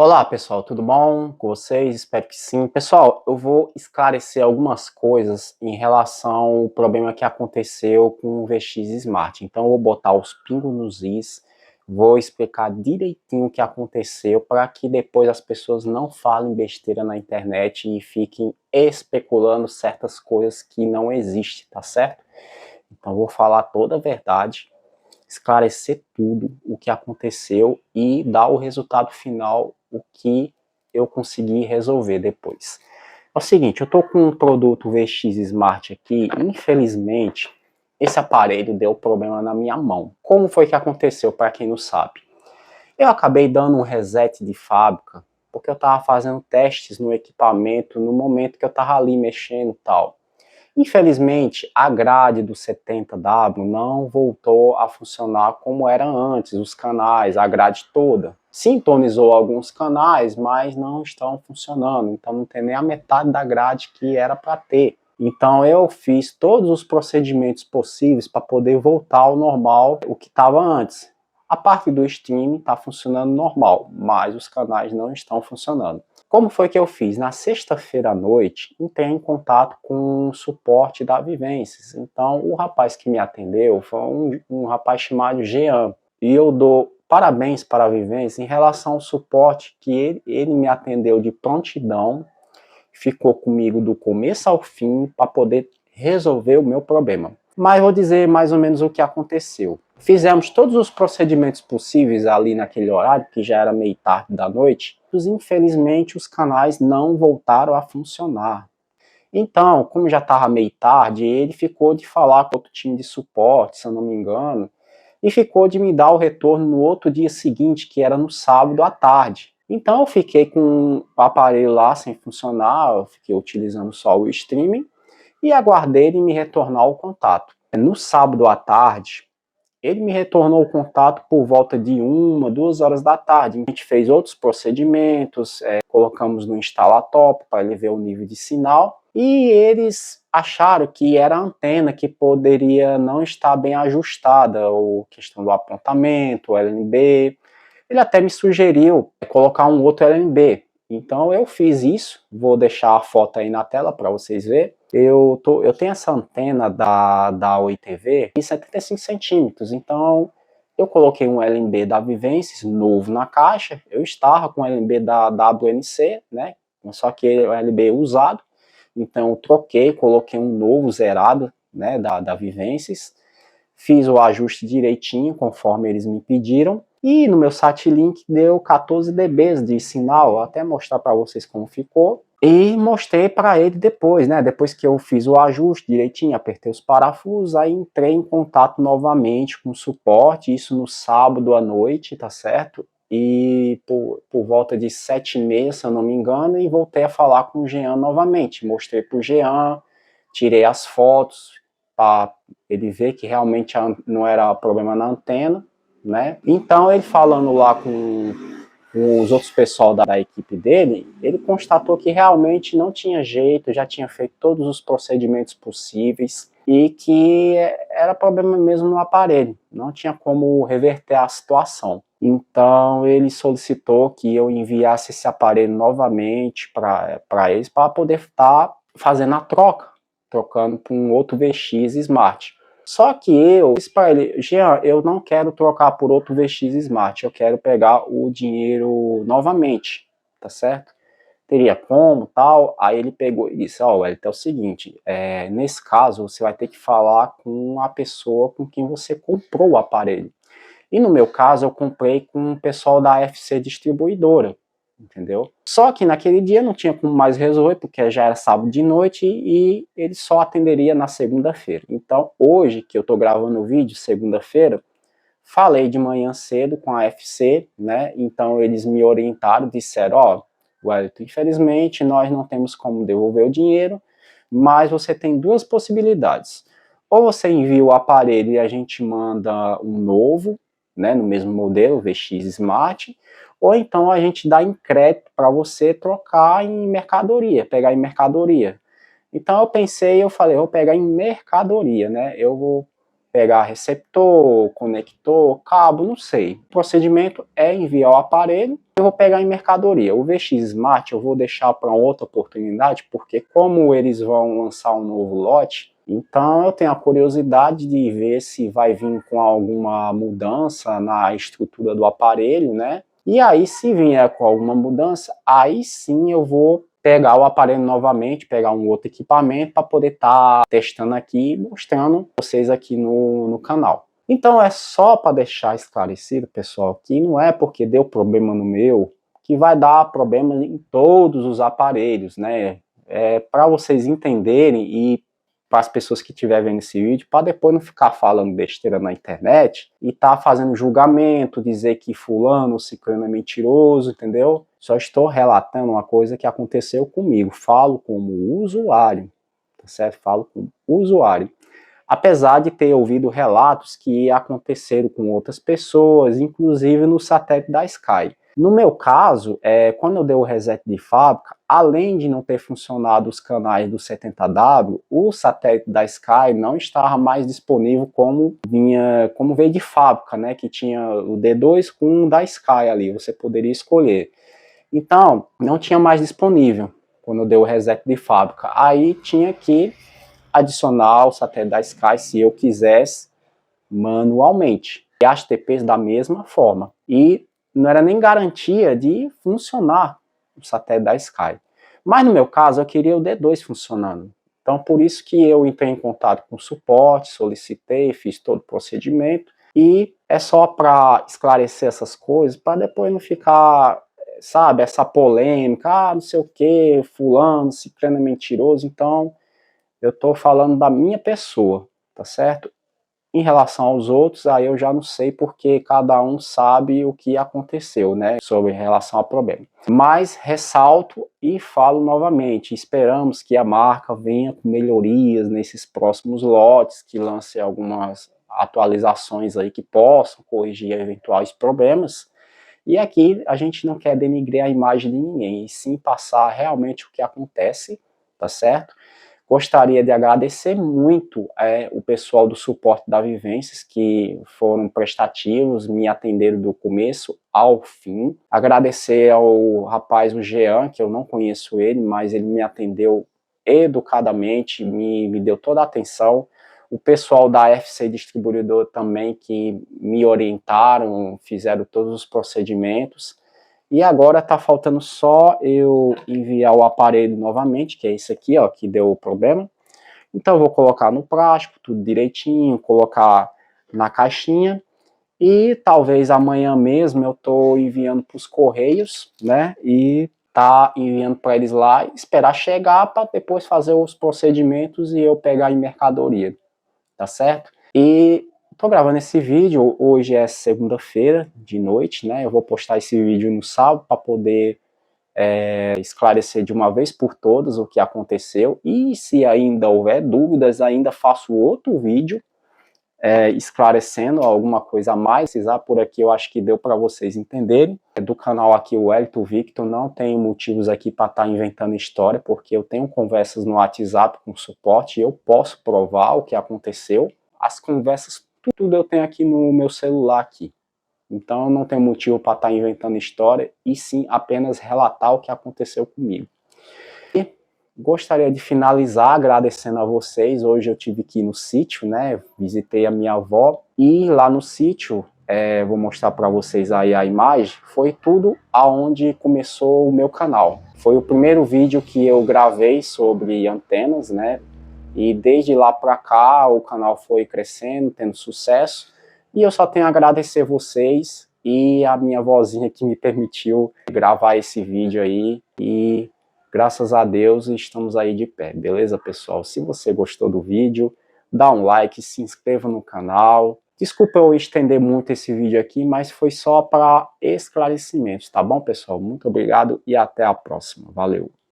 Olá pessoal, tudo bom com vocês? Espero que sim. Pessoal, eu vou esclarecer algumas coisas em relação ao problema que aconteceu com o VX Smart. Então eu vou botar os pingos nos is, vou explicar direitinho o que aconteceu para que depois as pessoas não falem besteira na internet e fiquem especulando certas coisas que não existem, tá certo? Então eu vou falar toda a verdade, esclarecer tudo o que aconteceu e dar o resultado final, o que eu consegui resolver depois. É o seguinte, eu estou com um produto VX Smart aqui, infelizmente esse aparelho deu problema na minha mão. Como foi que aconteceu, para quem não sabe? Eu acabei dando um reset de fábrica, porque eu estava fazendo testes no equipamento no momento que eu estava ali mexendo e tal. Infelizmente, a grade do 70W não voltou a funcionar como era antes, os canais, a grade toda. Sintonizou alguns canais, mas não estão funcionando, então não tem nem a metade da grade que era para ter. Então eu fiz todos os procedimentos possíveis para poder voltar ao normal, o que estava antes. A parte do streaming está funcionando normal, mas os canais não estão funcionando. Como foi que eu fiz? Na sexta-feira à noite, entrei em contato com o suporte da Vivências. Então, o rapaz que me atendeu foi um rapaz chamado Jean. E eu dou parabéns para a Vivências em relação ao suporte que ele me atendeu de prontidão, ficou comigo do começo ao fim para poder resolver o meu problema. Mas vou dizer mais ou menos o que aconteceu. Fizemos todos os procedimentos possíveis ali naquele horário, que já era meio tarde da noite, mas infelizmente os canais não voltaram a funcionar. Então, como já estava meio tarde, ele ficou de falar com outro time de suporte, se eu não me engano, e ficou de me dar o retorno no outro dia seguinte, que era no sábado à tarde. Então eu fiquei com o aparelho lá sem funcionar, eu fiquei utilizando só o streaming, e aguardei ele me retornar o contato. No sábado à tarde, ele me retornou o contato por volta de 1, 2 horas da tarde. A gente fez outros procedimentos, colocamos no instala-top para ele ver o nível de sinal, e eles acharam que era a antena que poderia não estar bem ajustada, ou questão do apontamento, o LNB. Ele até me sugeriu colocar um outro LNB. Então eu fiz isso, vou deixar a foto aí na tela para vocês verem. Eu tenho essa antena da Oi TV em 75 centímetros, então eu coloquei um LNB da Vivências novo na caixa, eu estava com o LNB da WNC, né, só que é o LNB usado, então eu troquei, coloquei um novo zerado, né, da Vivências, fiz o ajuste direitinho, conforme eles me pediram, e no meu SatLink deu 14 dB de sinal, vou até mostrar para vocês como ficou. E mostrei para ele depois, né? Depois que eu fiz o ajuste direitinho, apertei os parafusos, aí entrei em contato novamente com o suporte, isso no sábado à noite, tá certo? E por volta de 7h30, se eu não me engano, e voltei a falar com o Jean novamente. Mostrei para o Jean, tirei as fotos, para ele ver que realmente não era problema na antena, né? Então ele falando lá com os outros pessoal da equipe dele, ele constatou que realmente não tinha jeito, já tinha feito todos os procedimentos possíveis e que era problema mesmo no aparelho, não tinha como reverter a situação. Então ele solicitou que eu enviasse esse aparelho novamente para eles, para poder estar fazendo a troca, trocando para um outro VX Smart. Só que eu disse para ele, Jean, eu não quero trocar por outro VX Smart, eu quero pegar o dinheiro novamente, tá certo? Teria como, tal? Aí ele pegou e disse, ó, Wellington, é o seguinte, nesse caso você vai ter que falar com a pessoa com quem você comprou o aparelho. E no meu caso eu comprei com o pessoal da FC Distribuidora, entendeu? Só que naquele dia não tinha como mais resolver, porque já era sábado de noite e ele só atenderia na segunda-feira. Então, hoje que eu tô gravando o vídeo, segunda-feira, falei de manhã cedo com a FC, né? Então eles me orientaram, disseram, ó, Wellington, infelizmente nós não temos como devolver o dinheiro, mas você tem duas possibilidades. Ou você envia o aparelho e a gente manda um novo, né, no mesmo modelo, VX Smart, ou então a gente dá em crédito para você trocar em mercadoria, pegar em mercadoria. Então eu pensei, eu falei, vou pegar em mercadoria, né, eu vou pegar receptor, conector, cabo, não sei. O procedimento é enviar o aparelho, eu vou pegar em mercadoria. O VX Smart eu vou deixar para outra oportunidade, porque como eles vão lançar um novo lote, então eu tenho a curiosidade de ver se vai vir com alguma mudança na estrutura do aparelho, né? E aí, se vier com alguma mudança, aí sim eu vou pegar o aparelho novamente, pegar um outro equipamento para poder estar testando aqui e mostrando vocês aqui no canal. Então é só para deixar esclarecido, pessoal, que não é porque deu problema no meu que vai dar problema em todos os aparelhos, né? É para vocês entenderem e para as pessoas que estiverem vendo esse vídeo, para depois não ficar falando besteira na internet e tá fazendo julgamento, dizer que fulano ou ciclano é mentiroso, entendeu? Só estou relatando uma coisa que aconteceu comigo, falo como usuário, tá certo? Falo como usuário. Apesar de ter ouvido relatos que aconteceram com outras pessoas, inclusive no satélite da Sky. No meu caso, quando eu dei o reset de fábrica, além de não ter funcionado os canais do 70W, o satélite da Sky não estava mais disponível como veio de fábrica, né? Que tinha o D2 com um da Sky ali, você poderia escolher. Então, não tinha mais disponível quando eu dei o reset de fábrica. Aí tinha que adicionar o satélite da Sky se eu quisesse manualmente. E as TPs da mesma forma. E não era nem garantia de funcionar o satélite da Sky. Mas no meu caso, eu queria o D2 funcionando. Então, por isso que eu entrei em contato com o suporte, solicitei, fiz todo o procedimento. E é só para esclarecer essas coisas, para depois não ficar, sabe, essa polêmica, não sei o que, fulano, ciclano é mentiroso. Então, eu estou falando da minha pessoa, tá certo? Em relação aos outros, aí eu já não sei porque cada um sabe o que aconteceu, né, sobre relação ao problema. Mas ressalto e falo novamente, esperamos que a marca venha com melhorias nesses próximos lotes, que lance algumas atualizações aí que possam corrigir eventuais problemas. E aqui a gente não quer denigrir a imagem de ninguém, e sim passar realmente o que acontece, tá certo? Gostaria de agradecer muito o pessoal do suporte da Vivências, que foram prestativos, me atenderam do começo ao fim. Agradecer ao rapaz, o Jean, que eu não conheço ele, mas ele me atendeu educadamente, me deu toda a atenção. O pessoal da FC Distribuidor também, que me orientaram, fizeram todos os procedimentos. E agora está faltando só eu enviar o aparelho novamente, que é esse aqui, ó, que deu o problema. Então eu vou colocar no plástico, tudo direitinho, colocar na caixinha. E talvez amanhã mesmo eu estou enviando para os Correios, né? E tá enviando para eles lá, esperar chegar para depois fazer os procedimentos e eu pegar em mercadoria, tá certo? E tô gravando esse vídeo, hoje é segunda-feira de noite, né? Eu vou postar esse vídeo no sábado para poder esclarecer de uma vez por todas o que aconteceu. E se ainda houver dúvidas, ainda faço outro vídeo esclarecendo alguma coisa a mais. Por aqui eu acho que deu para vocês entenderem. Do canal aqui, o Elito Victor, não tenho motivos aqui para estar inventando história, porque eu tenho conversas no WhatsApp com suporte e eu posso provar o que aconteceu. As conversas, tudo eu tenho aqui no meu celular aqui. Então eu não tenho motivo para estar inventando história, e sim apenas relatar o que aconteceu comigo. E gostaria de finalizar agradecendo a vocês. Hoje eu tive que ir no sítio, né? Visitei a minha avó, e lá no sítio, vou mostrar para vocês aí a imagem, foi tudo aonde começou o meu canal. Foi o primeiro vídeo que eu gravei sobre antenas, né? E desde lá para cá o canal foi crescendo, tendo sucesso. E eu só tenho a agradecer vocês e a minha vozinha que me permitiu gravar esse vídeo aí. E graças a Deus estamos aí de pé, beleza, pessoal? Se você gostou do vídeo, dá um like, se inscreva no canal. Desculpa eu estender muito esse vídeo aqui, mas foi só para esclarecimentos, tá bom, pessoal? Muito obrigado e até a próxima. Valeu!